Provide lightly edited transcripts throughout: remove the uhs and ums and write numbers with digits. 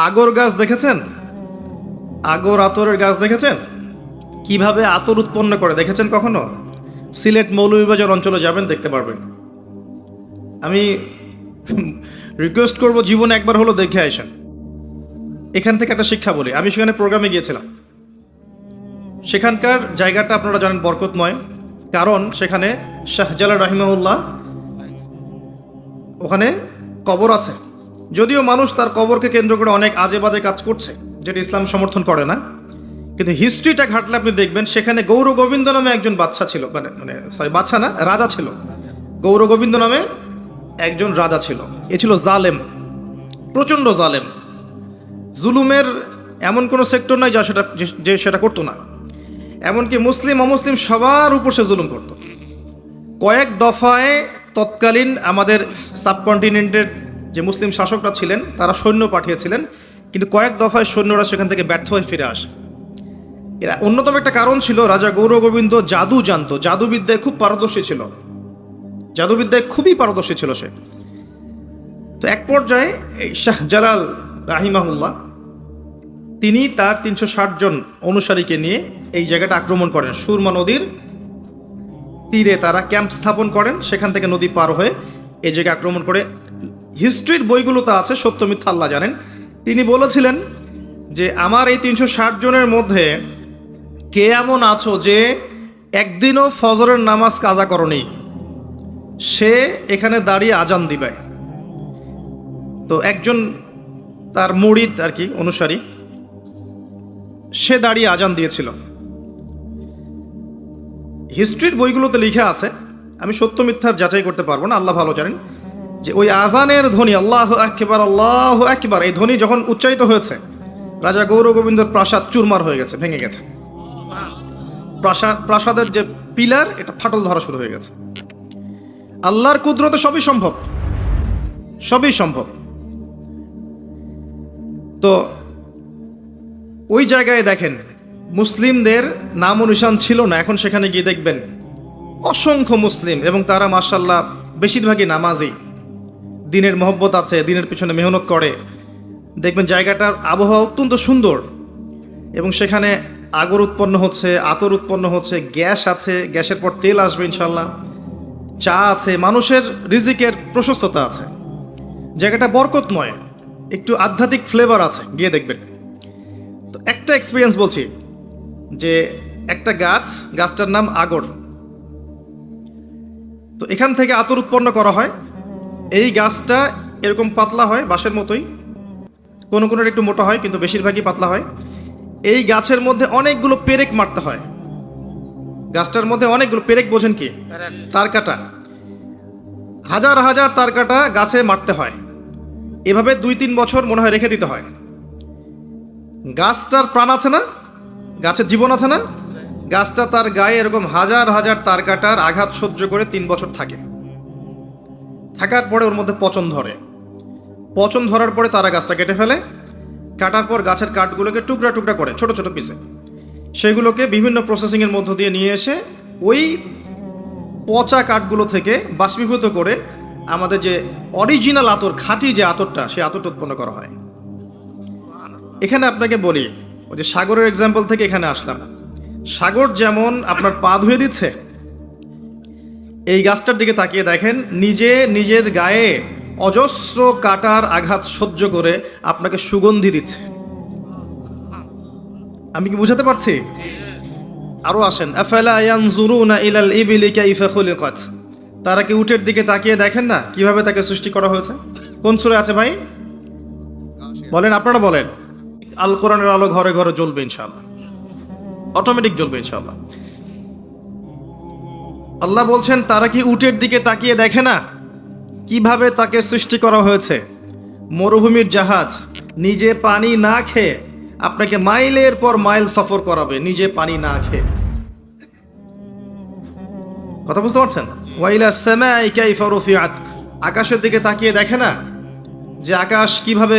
আগর গাছ দেখেছেন? আগর আতরের গাছ দেখেছেন? কিভাবে আতর উৎপন্ন করে দেখেছেন কখনো? সিলেট মৌলভীবাজার অঞ্চলে যাবেন, দেখতে পারবেন। আমি রিকোয়েস্ট করব জীবনে একবার হলো দেখে আসেন। এখান থেকে একটা শিক্ষা বলি। আমি সেখানে প্রোগ্রামে গিয়েছিলাম। সেখানকার জায়গাটা আপনারা জানেন বরকতময়, কারণ সেখানে শাহজালাল রাহিমাহুল্লাহ ওখানে কবর আছে। যদিও মানুষ তার কবরকে কেন্দ্র করে অনেক আজে বাজে কাজ করছে, যেটা ইসলাম সমর্থন করে না, কিন্তু হিস্ট্রিটা ঘাটলে আপনি দেখবেন সেখানে গৌর গোবিন্দ নামে একজন বাদশা ছিল, বাদশা না, রাজা ছিল। গৌর গোবিন্দ নামে একজন রাজা ছিল। এ ছিল জালেম, প্রচণ্ড জালেম। জুলুমের এমন কোনো সেক্টর নাই যে সেটা করতো না। এমনকি মুসলিম অমুসলিম সবার উপর সে জুলুম করত। কয়েক দফায় তৎকালীন আমাদের সাবকন্টিনেন্টের যে মুসলিম শাসকরা ছিলেন তারা সৈন্য পাঠিয়েছিলেন, কিন্তু কয়েক দফায় সৈন্যরা সেখান থেকে ব্যর্থ হয়ে ফিরে আসে। এরা অন্যতম একটা কারণ ছিল রাজা গৌর গোবিন্দ জাদু জানতো, জাদুবিদ্যায় খুব পারদর্শী ছিল, জাদুবিদ্যায় খুবই পারদর্শী ছিল সে। তো এক পর্যায়ে এই শাহজালাল রাহিমাহুল্লাহ তিনি তার 360 জন অনুসারীকে নিয়ে এই জায়গাটা আক্রমণ করেন। সুরমা নদীর তীরে তারা ক্যাম্প স্থাপন করেন, সেখান থেকে নদী পার হয়ে এই জায়গায় আক্রমণ করে। হিস্ট্রির বইগুলোতে আছে, সত্য মিথ্যা আল্লাহ জানেন। তিনি বলেছিলেন যে আমার এই 360 জনের মধ্যে কে এমন আছো যে একদিনও ফজরের নামাজ কাজা করনি, সে এখানে দাঁড়িয়ে আজান দিবে। তো একজন তার মুরিদ আর কি, অনুসারী, সে দাঁড়িয়ে আজান দিয়েছিল। হিস্ট্রির বইগুলোতে লিখা আছে, আমি সত্য মিথ্যার যাচাই করতে পারবো না, আল্লাহ ভালো জানেন, যে ওই আজানের ধ্বনি আল্লাহু আকবার আল্লাহু আকবার, এই ধ্বনি যখন উচ্চারিত হয়েছে রাজা গৌর গোবিন্দর প্রাসাদ চুরমার হয়ে গেছে, ভেঙে গেছে। প্রাসাদের যে পিলার এটা ফাটল ধরা শুরু হয়ে গেছে। আল্লাহর কুদরতে সবই সম্ভব, সবই সম্ভব। তো ওই জায়গায় দেখেন মুসলিমদের নাম নিশান ছিল না। এখন সেখানে গিয়ে দেখবেন অসংখ্য মুসলিম, এবং তারা মাশাআল্লাহ বেশিরভাগই নামাজি, দিনের মহব্বত আছে, দিনের পিছনে মেহনত করে। দেখবেন জায়গাটার আবহাওয়া অত্যন্ত সুন্দর, এবং সেখানে আগর উৎপন্ন হচ্ছে, আতর উৎপন্ন হচ্ছে, গ্যাস আছে, গ্যাসের পর তেল আসবে ইনশাল্লাহ, চা আছে, মানুষের রিজিকের প্রশস্ততা আছে। জায়গাটা বরকতময়, একটু আধ্যাত্মিক ফ্লেভার আছে, গিয়ে দেখবেন। তো একটা এক্সপিরিয়েন্স বলছি, যে একটা গাছটার নাম আগর। তো এখান থেকে আতর উৎপন্ন করা হয়। এই গাছটা এরকম পাতলা হয়, বাঁশের মতোই, কোনো কোনো একটু মোটা হয়, কিন্তু বেশিরভাগই পাতলা হয়। এই গাছের মধ্যে অনেকগুলো পেরেক মারতে হয়। গাছটার মধ্যে অনেকগুলো পেরেক, বোঝেন কি? তার কাটা, হাজার হাজার তার কাটা গাছে মারতে হয়। এভাবে 2-3 বছর মনে হয় রেখে দিতে হয়। গাছটার প্রাণ আছে না, গাছের জীবন আছে না, গাছটা তার গায়ে এরকম হাজার হাজার তার কাটার আঘাত সহ্য করে 3 বছর থাকে। থাকার পরে ওর মধ্যে পচন ধরে। পচন ধরার পরে তারা গাছটা কেটে ফেলে। কাটার পর গাছের কাঠগুলোকে টুকরা টুকরা করে, ছোট ছোট পিসে, সেগুলোকে বিভিন্ন প্রসেসিংয়ের মধ্য দিয়ে নিয়ে এসে ওই পচা কাঠগুলো থেকে বাষ্পীভূত করে আমাদের যে অরিজিনাল আতর, খাঁটি যে আতরটা, সেই আতরটা উৎপন্ন করা হয়। এখানে আপনাকে বলি, ওই যে সাগরের এক্সাম্পল থেকে এখানে আসলাম। সাগর যেমন আপনার পা ধুয়ে দিচ্ছে, এই গাছটার দিকে তাকিয়ে দেখেন নিজের গায়ে অজস্র কাটার আঘাত সহ্য করে আপনাকে সুগন্ধি দিচ্ছে। আমি কি বুঝাতে পারছি? আরো আসেন, আফালা ইয়ানজুরুনা ইলাল ইবিলি কাইফা খুলিকাত, তারা কি উটের দিকে তাকিয়ে দেখেন না কিভাবে তাকে সৃষ্টি করা হয়েছে? কোন সূরা আছে ভাই? বলেন, আপনারা বলেন। আল কোরআনের আলো ঘরে ঘরে জ্বলবে ইনশাআল্লাহ, অটোমেটিক জ্বলবে ইনশাআল্লাহ। আল্লাহ বলছেন তারা কি উটের দিকে তাকিয়ে দেখে না কিভাবে তাকে সৃষ্টি করা হয়েছে? মরুভূমির জাহাজ নিজে পানি না খেয়ে আপনাকে মাইলের পর মাইল সফর করাবে, নিজে পানি না খেয়ে। কথা বুঝতে পারছেন? ওয়াইলা সামাই কাইফা রুফিআত, আকাশের দিকে তাকিয়ে দেখে না যে আকাশ কিভাবে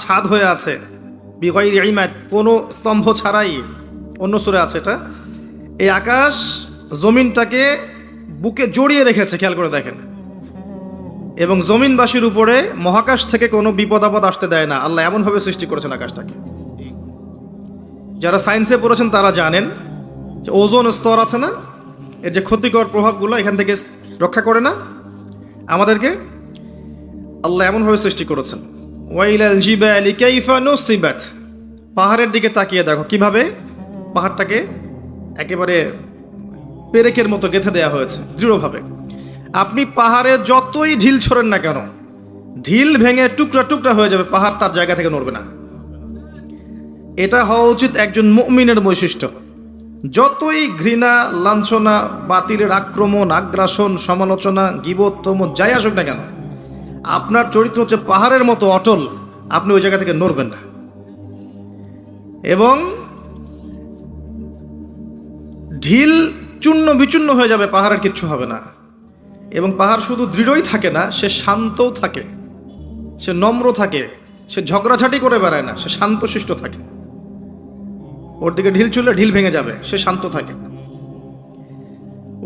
ছাদ হয়ে আছে, বিগাইরি ইমাদ, কোনো স্তম্ভ ছাড়াই। অন্য সূরা আছে এটা। এই আকাশ জমিনটাকে বুকে জড়িয়ে রেখেছে, খেয়াল করে দেখেন। এবং জমিনবাসীর উপরে মহাকাশ থেকে কোনো বিপদ আপদ আসতে দেয় না। আল্লাহ এমনভাবে সৃষ্টি করেছেন আকাশটাকে। যারা সায়েন্সে পড়েছেন তারা জানেন যে ওজোন স্তর আছে না, এর যে ক্ষতিকর প্রভাবগুলো এখান থেকে রক্ষা করে না আমাদেরকে, আল্লাহ এমনভাবে সৃষ্টি করেছেন। ওয়াইলাল জিবালি কাইফা নুসিবাত, পাহাড়ের দিকে তাকিয়ে দেখো কিভাবে পাহাড়টাকে একেবারে পেরেকের মতো গেঁথে দেওয়া হয়েছে দৃঢ়ভাবে। আপনি পাহাড়ে যতই ঢিল ছোড়েন না কেন, ঢিল ভেঙে টুকরা টুকরা হয়ে যাবে, পাহাড় তার জায়গা থেকে নড়বে না। এটা হওয়া উচিত একজন মুমিনের বৈশিষ্ট্য। যতই ঘৃণা, লাঞ্ছনা, বাতিলের আক্রমণ, আগ্রাসন, সমালোচনা, গীবত, তমুদ যাই আসুক না কেন, আপনার চরিত্র হচ্ছে পাহাড়ের মতো অটল, আপনি ওই জায়গা থেকে নড়বেন না। এবং ঢিল চূর্ণ বিচূর্ণ হয়ে যাবে, পাহাড়ের কিচ্ছু হবে না। এবং পাহাড় শুধু দৃঢ়ই থাকে না, সে শান্তও থাকে, সে নম্র থাকে, সে ঝগড়াঝাটি করে বেড়ায় না, সে শান্তশিষ্ট থাকে। ওর দিকে ঢিল ছুড়লে ঢিল ভেঙে যাবে, সে শান্ত থাকে।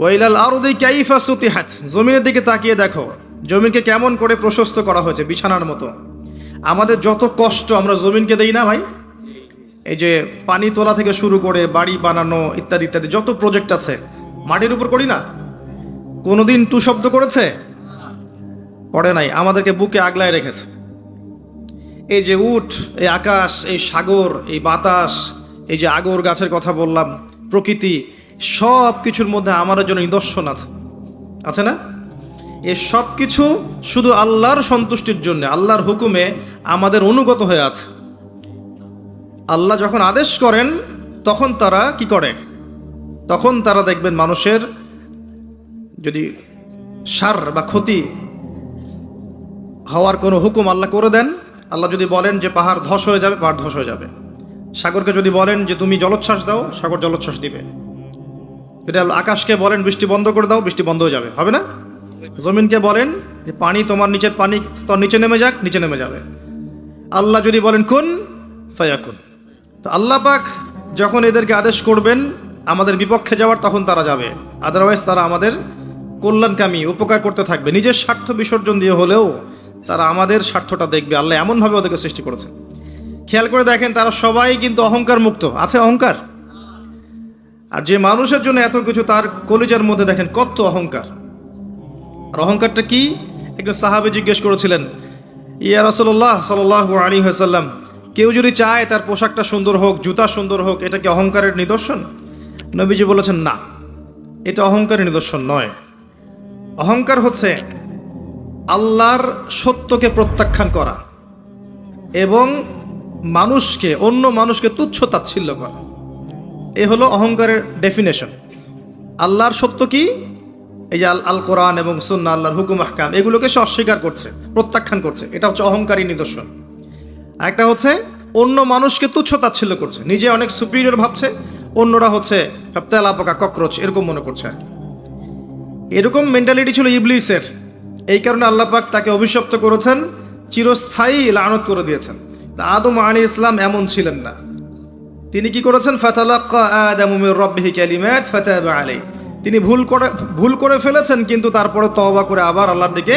ওয়াইলাল আরদি কাইফা সুতিহাত, জমিনের দিকে তাকিয়ে দেখো জমিনকে কেমন করে প্রশস্ত করা হয়েছে, বিছানার মতো। আমাদের যত কষ্ট আমরা জমিনকে দেই না ভাই, এই যে পানি তোলা থেকে শুরু করে বাড়ি বানানো ইত্যাদি ইত্যাদি যত প্রজেক্ট আছে, মাটির উপর করি না? কোনোদিন টু শব্দ করেছে? করে নাই। আমাদেরকে বুকে আগলায় রেখেছে। এই যে উট, এই আকাশ, এই সাগর, এই বাতাস, এই যে আগর গাছের কথা বললাম, প্রকৃতি, সব কিছুর মধ্যে আমাদের জন্য নিদর্শন আছে, আছে না? এই সব কিছু শুধু আল্লাহর সন্তুষ্টির জন্য, আল্লাহর হুকুমে আমাদের অনুগত হয়ে আছে। আল্লাহ যখন আদেশ করেন তখন তারা কি করে? তখন তারা দেখবেন মানুষের যদি শার বা ক্ষতি হওয়ার কোনো হুকুম আল্লাহ করে দেন, আল্লাহ যদি বলেন যে পাহাড় ধস হয়ে যাবে, পাহাড় ধস হয়ে যাবে। সাগরকে যদি বলেন যে তুমি জলোচ্ছ্বাস দাও, সাগর জলোচ্ছ্বাস দিবে। যদি আকাশকে বলেন বৃষ্টি বন্ধ করে দাও, বৃষ্টি বন্ধ হয়ে যাবে, হবে না? জমিনকে বলেন যে পানি, তোমার নিচের পানি স্তর নিচে নেমে যাক, নিচে নেমে যাবে। আল্লাহ যদি বলেন কুন ফায়াকুন। তো আল্লাহ পাক যখন এদেরকে আদেশ করবেন আমাদের বিপক্ষে যাওয়ার, তখন তারা যাবে। আদারওয়াইজ তারা আমাদের কল্যাণকামী, উপকার করতে থাকবে। নিজের স্বার্থ বিসর্জন দিয়ে হলেও তারা আমাদের স্বার্থটা দেখবে। আল্লাহ এমনভাবে ওদেরকে সৃষ্টি করেছে। খেয়াল করে দেখেন, তারা সবাই কিন্তু অহংকার মুক্ত। আছে অহংকার? আর যে মানুষের জন্য এত কিছু, তার কলিজার মধ্যে দেখেন কত অহংকার। আর অহংকারটা কি? একজন সাহাবী জিজ্ঞেস করেছিলেন, ইয়া রাসূলুল্লাহ সাল্লাল্লাহু আলাইহি ওয়াসাল্লাম, কেউ যদি চায় তার পোশাকটা সুন্দর হোক, জুতা সুন্দর হোক, এটা কি অহংকারের নিদর্শন? নবীজি বলেছেন, না, এটা অহংকারের নিদর্শন নয়। অহংকার হচ্ছে আল্লাহর সত্যকে প্রত্যাখ্যান করা এবং মানুষকে, অন্য মানুষকে তুচ্ছ তাচ্ছিল্য করা। এ হলো অহংকারের ডেফিনেশন। আল্লাহর সত্য কি? এই যে আল কোরআন এবং সুন্নাহ, আল্লাহর হুকুম আহকাম, এগুলোকে সে অস্বীকার করছে, প্রত্যাখ্যান করছে। এটা হচ্ছে অহংকারী নিদর্শন। একটা হচ্ছে অন্য মানুষকে তুচ্ছ তাচ্ছিল্য করছে, নিজে অনেক সুপিরিয়র ভাবছে, অন্যরা হচ্ছে সব তেলা পোকা, ককরোচ এরকম মনে করছে আর কি। এরকম মেন্টালিটি ছিল ইবলিসের। এই কারণে আল্লাহ পাক তাকে অভিশপ্ত করেছেন, চিরস্থায়ী লানত করে দিয়েছেন। তা আদম আলাইহিস সালাম এমন ছিলেন না। তিনি কি করেছেন? ফাতালাক্কা আদামু মির রাব্বিহি কালিমাত ফাতাবা আলাইহি। তিনি ভুল করে ফেলেছেন, কিন্তু তারপরে তওবা করে আবার আল্লাহর দিকে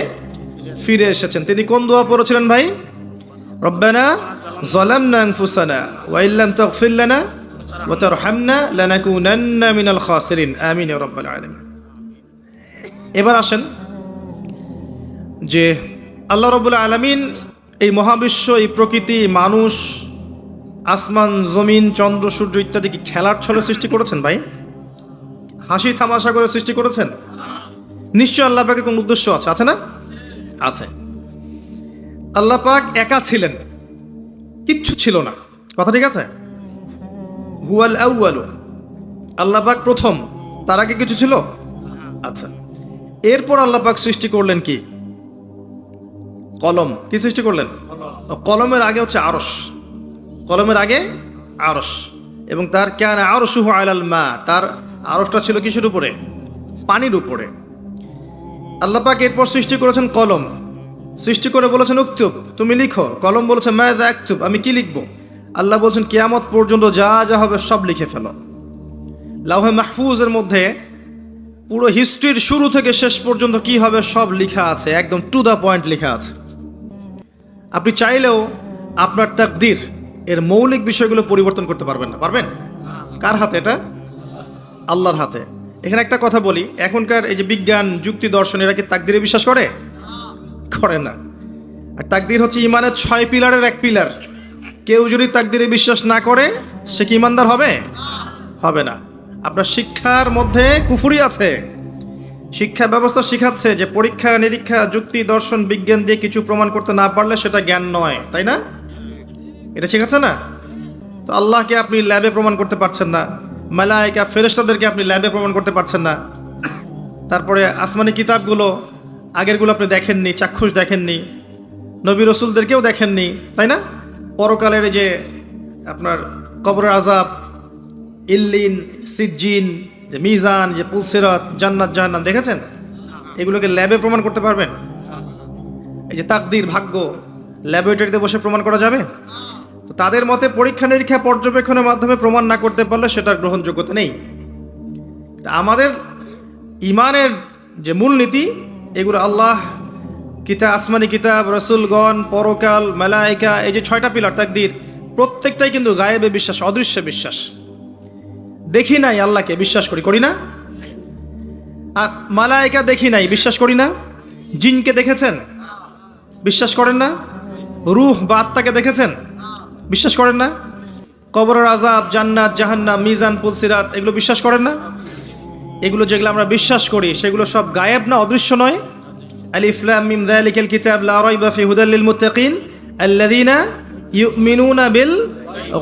ফিরে এসেছেন। তিনি কোন দোয়া পড়েছিলেন ভাই? রব্বানা যালামনা আনফুসানা ওয়া ইল্লাম তাগফির লানা ওয়া তারহামনা লানাকুনান্না মিনাল খাসিরিন। আমিন ইয়া রাব্বাল আলামিন। এবার আসেন যে আল্লাহ রাব্বুল আলামিন এই মহাবিশ্ব, এই প্রকৃতি, মানুষ, আসমান, জমিন, চন্দ্র, সূর্য ইত্যাদি কি খেলার ছলে সৃষ্টি করেছেন ভাই? হাসি তামাশা করে সৃষ্টি করেছেন? নিশ্চয় আল্লাহ পাকের কোন উদ্দেশ্য আছে, আছে না? আছে। আল্লাহ পাক একা ছিলেন, কিচ্ছু ছিল না। কথা ঠিক আছে? হুয়াল আউয়ালু, আল্লাহ পাক প্রথম, তার আগে কিছু ছিল? আচ্ছা। এরপর আল্লাহ পাক সৃষ্টি করলেন কি? কলম। কি সৃষ্টি করলেন? কলমের আগে হচ্ছে আরশ। কলমের আগে আরশ, এবং তার কানা আরশুহু আলাল মা, তার আরশটা ছিল কিসের উপরে? পানির উপরে। আল্লাহ পাক এরপর সৃষ্টি করেছেন কলম। সৃষ্টি করে বলেছেন উকতুব, তুমি লিখো। কলম বলেছে মাযা আকতুব, আমি কি লিখবো? আল্লাহ বলছেন কিয়ামত পর্যন্ত যা যা হবে সব লিখে ফেলো। লাউহে মাহফুজের মধ্যে পুরো হিস্ট্রির শুরু থেকে শেষ পর্যন্ত কি হবে সব লেখা আছে, একদম টু দ্য পয়েন্ট লেখা আছে। আপনি চাইলেও আপনার তাকদীর এর মৌলিক বিষয়গুলো পরিবর্তন করতে পারবেন না। পারবেন? কার হাতে? এটা আল্লাহর হাতে। এখানে একটা কথা বলি, এখনকার এই যে বিজ্ঞান, যুক্তি, দর্শন, এরা কি তাকদীরে বিশ্বাস করে? করে না। আর তাকদীর হচ্ছে ইমানের 6 পিলারের এক পিলার। কেউ যদি তাকদীরে বিশ্বাস না করে সে কি ইমানদার হবে? হবে না। আপনার শিক্ষার মধ্যে কুফরি আছে। শিক্ষা ব্যবস্থা শিখাচ্ছে যে পরীক্ষা নিরীক্ষা, যুক্তি, দর্শন, বিজ্ঞান দিয়ে কিছু প্রমাণ করতে না পারলে সেটা জ্ঞান নয়, তাই না? এটা শিখাচ্ছে না? তো আল্লাহকে আপনি ল্যাবে প্রমাণ করতে পারছেন না, মালায়েকা ফেরেশতাদেরকে আপনি ল্যাবে প্রমাণ করতে পারছেন না, তারপরে আসমানি কিতাবগুলো আগেরগুলো আপনি দেখেননি, চাক্ষুষ দেখেননি, নবী রসুলদেরকেও দেখেননি, তাই না? পরকালের এই যে আপনার কবরের আযাব, ইল্লিন, সিজ্জিন, যে মিজান, যে পুলসিরাত, জান্নাত জাহান্নাম দেখেছেন? এগুলোকে ল্যাবে প্রমাণ করতে পারবেন? এই যে তাকদীর, ভাগ্য, ল্যাবরেটরিতে বসে প্রমাণ করা যাবে? তো তাদের মতে পরীক্ষা নিরীক্ষা পর্যবেক্ষণের মাধ্যমে প্রমাণ না করতে পারলে সেটার গ্রহণযোগ্যতা নেই। আমাদের ইমানের যে মূলনীতি, এগুলো আল্লাহ, কিতাব, আসমানি কিতাব, রসুলগণ, পরকাল, মালায়েকা, এই যে 6টা পিলার তাকদীর, প্রত্যেকটাই কিন্তু গায়েবে বিশ্বাস, অদৃশ্য বিশ্বাস। দেখি নাই আল্লাহকে, বিশ্বাস করি, করি না? আর মালায়েকা দেখি নাই, বিশ্বাস করি না? জিনকে দেখেছেন? বিশ্বাস করেন না? রূহ বা আত্মাকে দেখেছেন? বিশ্বাস করেন না? কবরের আযাব, জান্নাত, জাহান্নাম, মিজান, পুলসিরাত, এগুলো বিশ্বাস করেন না? এগুলো যেগুলো আমরা বিশ্বাস করি সেগুলো সব গায়েব না, অদৃশ্য নয়? আলিফ লাম মিম যালিকাল কিতাব লা রাইবা ফি হুদাল লিল মুত্তাকিন আল্লাযীনা ইউমিনুনা বিল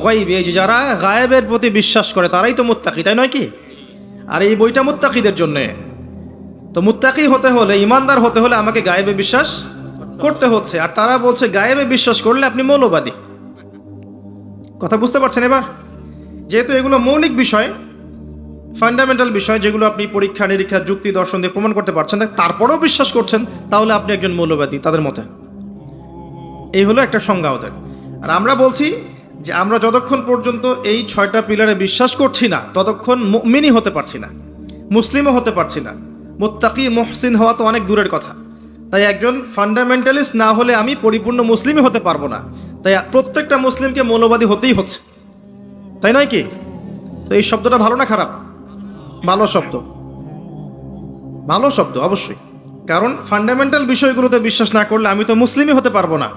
গায়ব। এই যে যারা গায়েবের প্রতি বিশ্বাস করে তারাই তো মুত্তাকি, তাই নয় কি? আর এই বইটা মুত্তাকিদের জন্য। তো মুত্তাকি হতে হলে, ইমানদার হতে হলে আমাকে গায়েবে বিশ্বাস করতে হচ্ছে। আর তারা বলছে গায়েবে বিশ্বাস করলে আপনি মৌলবাদী। কথা বুঝতে পারছেন এবার? যেহেতু এগুলো মৌলিক বিষয়, ফান্ডামেন্টাল বিষয়, যেগুলো আপনি পরীক্ষা নিরীক্ষা, যুক্তি, দর্শন দিয়ে প্রমাণ করতে পারছেন না, তারপরেও বিশ্বাস করছেন, তাহলে আপনি একজন মৌলবাদী তাদের মতে। এই হলো একটা সংজ্ঞা ওদের। আর আমরা বলছি যে আমরা যতক্ষণ পর্যন্ত এই 6টা পিলারে বিশ্বাস করছি না ততক্ষণ মুমিনই হতে পারছি না, মুসলিমও হতে পারছি না। মুত্তাকি, মুহসিন হওয়া তো অনেক দূরের কথা। তাই একজন ফান্ডামেন্টালিস্ট না হলে আমি পরিপূর্ণ মুসলিমই হতে পারবো না। তাই প্রত্যেকটা মুসলিমকে মৌলবাদী হতেই হচ্ছে, তাই নয় কি? তো এই শব্দটা ভালো না খারাপ? ভালো শব্দ, ভালো শব্দ অবশ্যই। কারণ ফান্ডামেন্টাল বিষয়গুলোতে বিশ্বাস না করলে আমি তো মুসলিমই হতে পারবো না।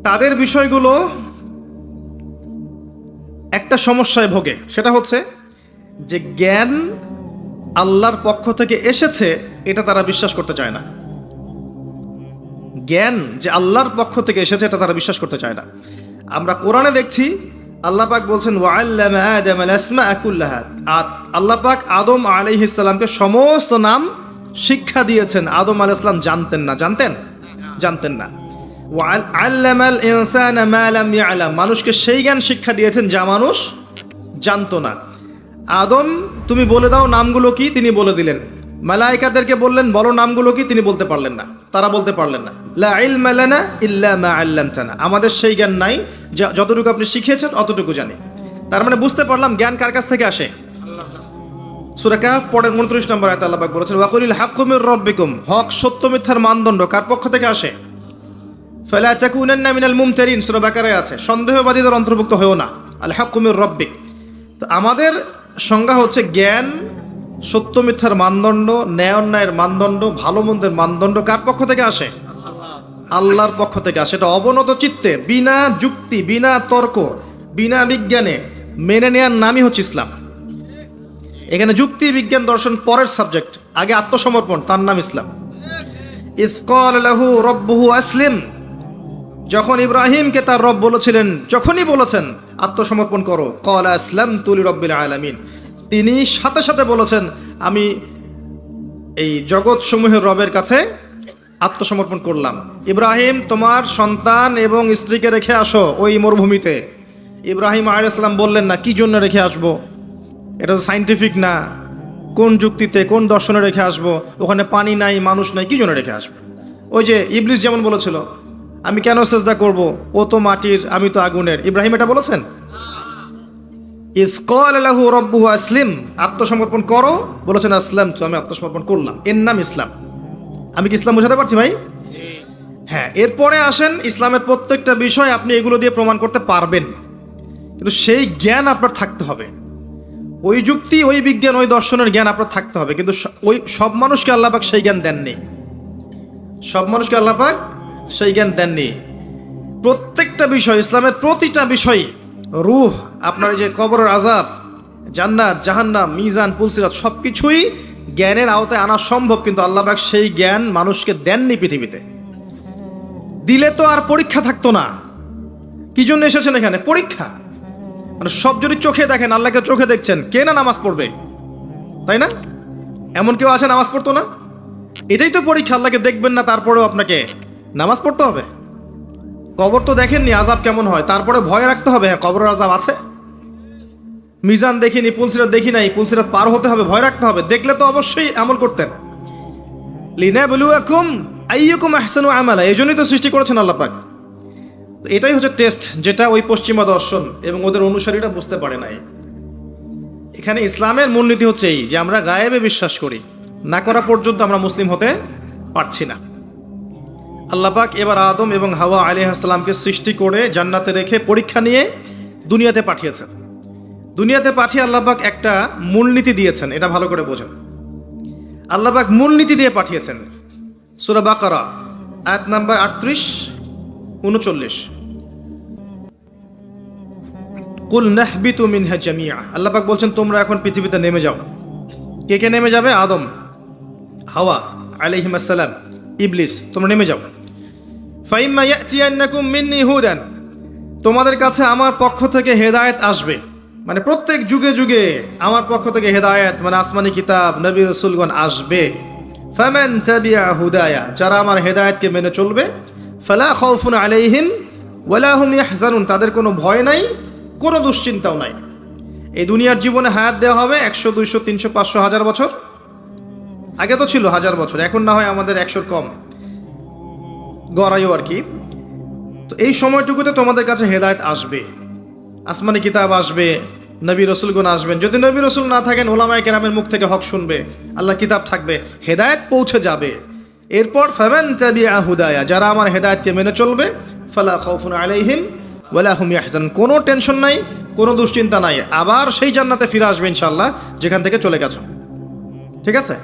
তাদের বিষয়গুলো একটা সমস্যায় ভোগে, সেটা হচ্ছে যে জ্ঞান আল্লাহর পক্ষ থেকে এসেছে এটা তারা বিশ্বাস করতে চায় না। জ্ঞান যে আল্লাহর পক্ষ থেকে এসেছে এটা তারা বিশ্বাস করতে চায় না। আমরা কোরআনে দেখছি আল্লাহ পাক বলছেন ওয়াআল্লামা আদামাল আসমাআ কুল্লাহা। আল্লাহ পাক আদম আলাইহিস সালামকে সমস্ত নাম শিক্ষা দিয়েছেন। আদম আলাইহিস সালাম জানতেন না? জানতেন না। ওয়াআল্লামাল ইনসানা মা লাম ইয়ালাম, মানুষকে সেই জ্ঞান শিক্ষা দিয়েছেন যা মানুষ জানতো না। আদম, তুমি বলে দাও নামগুলো কি, তিনি বলে দিলেন। মালায়েকাদেরকে বললেন বলো নামগুলো কি, তিনি বলতে পারলেন না, তারা বলতে পারলেন না। লা ইলমা লানা ইল্লা মা আল্লামতানা, আমাদের সেই জ্ঞান নাই, যতটুকু আপনি শিখিয়েছেন অতটুকু জানি। তার মানে বুঝতে পারলাম জ্ঞান কার কাছ থেকে আসে? সূরা কাহফ পড়েন 29 নম্বর আয়াতে আল্লাহ পাক বলেছেন ওয়াকুলিল হাক্কু মির রাব্বিকুম, হক সত্য মিথ্যার মানদণ্ড কার পক্ষ থেকে আসে? ফালা তাকুনান্না মিনাল মুমতারিন, সূরা বাকারায় আছে, সন্দেহবাদীদের অন্তর্ভুক্ত হয়ো না। আল হাক্কু মির রাব্বিক। তো আমাদের সংজ্ঞা হচ্ছে জ্ঞান, সত্য মিথ্যার মানদণ্ড, ন্যায় অন্যায়ের মানদণ্ড, ভালো মন্দের মানদণ্ড কার পক্ষ থেকে আসে? আল্লাহর পক্ষ থেকে আসে। এটা অবনত চিত্তে, বিনা যুক্তি, বিনা তর্ক, বিনা বিজ্ঞানে মেনে নেওয়ার নামই হচ্ছে ইসলাম। এখানে যুক্তি, বিজ্ঞান, দর্শন পরের সাবজেক্ট, আগে আত্মসমর্পণ, তার নাম ইসলাম। ইয ক্বালা লাহু রাব্বুহু আসলিম, যখন ইব্রাহিমকে তার রব বলেছিলেন, যখনই বলেছেন আত্মসমর্পণ করো, ক্বালা আসলামতু লিরাব্বিল আলামিন, তিনি সাথে সাথে বলেছেন আমি এই জগৎ সমূহের রবের কাছে আত্মসমর্পণ করলাম। ইব্রাহিম, তোমার সন্তান এবং স্ত্রীকে রেখে আসো ওই মরুভূমিতে। ইব্রাহিম আলাইহিস সালাম বললেন না, কি জন্য রেখে আসবো? এটা তো সাইন্টিফিক না, কোন যুক্তিতে, কোন দর্শনে রেখে আসবো? ওখানে পানি নাই, মানুষ নাই, কি জন্য রেখে আসবো? ওই যে ইবলিস যেমন বলেছিল আমি কেন সেজদা করব, ও তো মাটির, আমি তো আগুনের। ইব্রাহিম এটা বলেছেন? ইয ক্বালা লাহু রাব্বুহু আসলিম, আত্মসমর্পণ করো, বলেছেন আসলামতু, আমি আত্মসমর্পণ করলাম, এর নাম ইসলাম। আমি কি ইসলাম বোঝাতে পারছি ভাই? হ্যাঁ, এরপরে আসেন ইসলামের প্রত্যেকটা বিষয় আপনি এগুলো দিয়ে প্রমাণ করতে পারবেন, কিন্তু সেই জ্ঞান আপনার থাকতে হবে, ওই যুক্তি, ওই বিজ্ঞান, ওই দর্শনের জ্ঞান আপনার থাকতে হবে। কিন্তু ওই সব মানুষকে আল্লাহ পাক সেই জ্ঞান দেননি, সব মানুষকে আল্লাহ পাক সেই জ্ঞান দেননি। প্রত্যেকটা বিষয়, ইসলামের প্রতিটা বিষয়, রূহ, আপনার যে কবরের আযাব, জান্নাত, জাহান্নাম, মিজান, পুলসিরাত, সব কিছুই জ্ঞানের আওতায় আনা সম্ভব, কিন্তু আল্লাহ পাক সেই জ্ঞান মানুষকে দেননি পৃথিবীতে। দিলে তো আর পরীক্ষা থাকতো না। কি জন্য এসেছেন এখানে? পরীক্ষা। মানে সব যদি চোখে দেখেন, আল্লাহকে চোখে দেখছেন, কে না নামাজ পড়বে, তাই না? এমন কেউ আছে নামাজ পড়তো না? এটাই তো পরীক্ষা, আল্লাহকে দেখবেন না তারপরেও আপনাকে নামাজ পড়তে হবে। কবর তো দেখেননি আযাব কেমন হয়, তারপরে ভয় রাখতে হবে, হ্যাঁ কবরের আযাব আছে। মিজান দেখিনি, পুলসিরাত দেখি নাই, পুলসিরাত পার হতে হবে, ভয় রাখতে হবে। দেখলে তো অবশ্যই আমল করতেন। লিনাবলুয়াকুম আইয়ুকুম আহসানু আমালা, এই জন্যই তো সৃষ্টি করেছেন আল্লাহ পাক। তো এটাই হচ্ছে টেস্ট, যেটা ওই পশ্চিমা দর্শন এবং ওদের অনুসারীরা বুঝতে পারে নাই। এখানে ইসলামের মূলনীতি হচ্ছে এই যে আমরা গায়েবে বিশ্বাস করি, না করা পর্যন্ত আমরা মুসলিম হতে পারছি না। আল্লাহ পাক এবার আদম এবং হাওয়া আলাইহিস সালামকে সৃষ্টি করে জান্নাতে রেখে পরীক্ষা নিয়ে দুনিয়াতে পাঠিয়েছেন। দুনিয়াতে পাঠিয়ে আল্লাহ পাক একটা মূলনীতি দিয়েছেন, এটা ভালো করে বোঝেন। আল্লাহ পাক মূলনীতি দিয়ে পাঠিয়েছেন। সূরা বাকারা আয়াত নাম্বার 38-39, কুল নাহবিতু মিনহা জামিআ, আল্লাহ পাক বলছেন তোমরা এখন পৃথিবীতে নেমে যাও। কে কে নেমে যাবে? আদম, হাওয়া আলাইহিম আসসালাম, ইবলিস, তোমরা নেমে যাও। ফাইম্মা ইয়াতিয়ান্নাকুম মিন্নি হুদান, তোমাদের কাছে আমার পক্ষ থেকে হেদায়েত আসবে, মানে প্রত্যেক যুগে যুগে আমার পক্ষ থেকে হেদায়েত, মানে আসমানি কিতাব, নবী রাসূলগণ আসবে। ফামান তাবিআ হুদায়া, যারা আমার হেদায়েতকে মেনে চলবে, ফালা খাউফুন আলাইহিম ওয়ালা হুম ইয়াহজানুন, তাদের কোনো ভয় নাই, কোনো দুশ্চিন্তাও নাই। এই দুনিয়ার জীবনে হায়াত দেওয়া হবে 100, 200, 300, 500, 1000 বছর। আগে তো ছিল 1000 বছর, এখন না হয় আমাদের 100-র কম গড়াইও আর কি। তো এই সময়টুকুতে তোমাদের কাছে হেদায়েত আসবে, আসমানি কিতাব আসবে, নবী রাসূলগণ আসবেন। যদি নবী রাসূল না থাকেন, উলামায়ে কেরামের মুখ থেকে হক শুনবে, আল্লাহ কিতাব থাকবে, হেদায়েত পৌঁছে যাবে। এরপর ফামান তাবিআ হুদায়া, যারা আমার হেদায়েতকে মেনে চলবে, ফালা খাউফুন আলাইহিম ওয়ালা হুম ইয়াহজানুন, কোনো টেনশন নাই, কোনো দুশ্চিন্তা নাই, আবার সেই জান্নাতে ফিরে আসবে ইনশাআল্লাহ যেখান থেকে চলে গেছো। ঠিক আছে?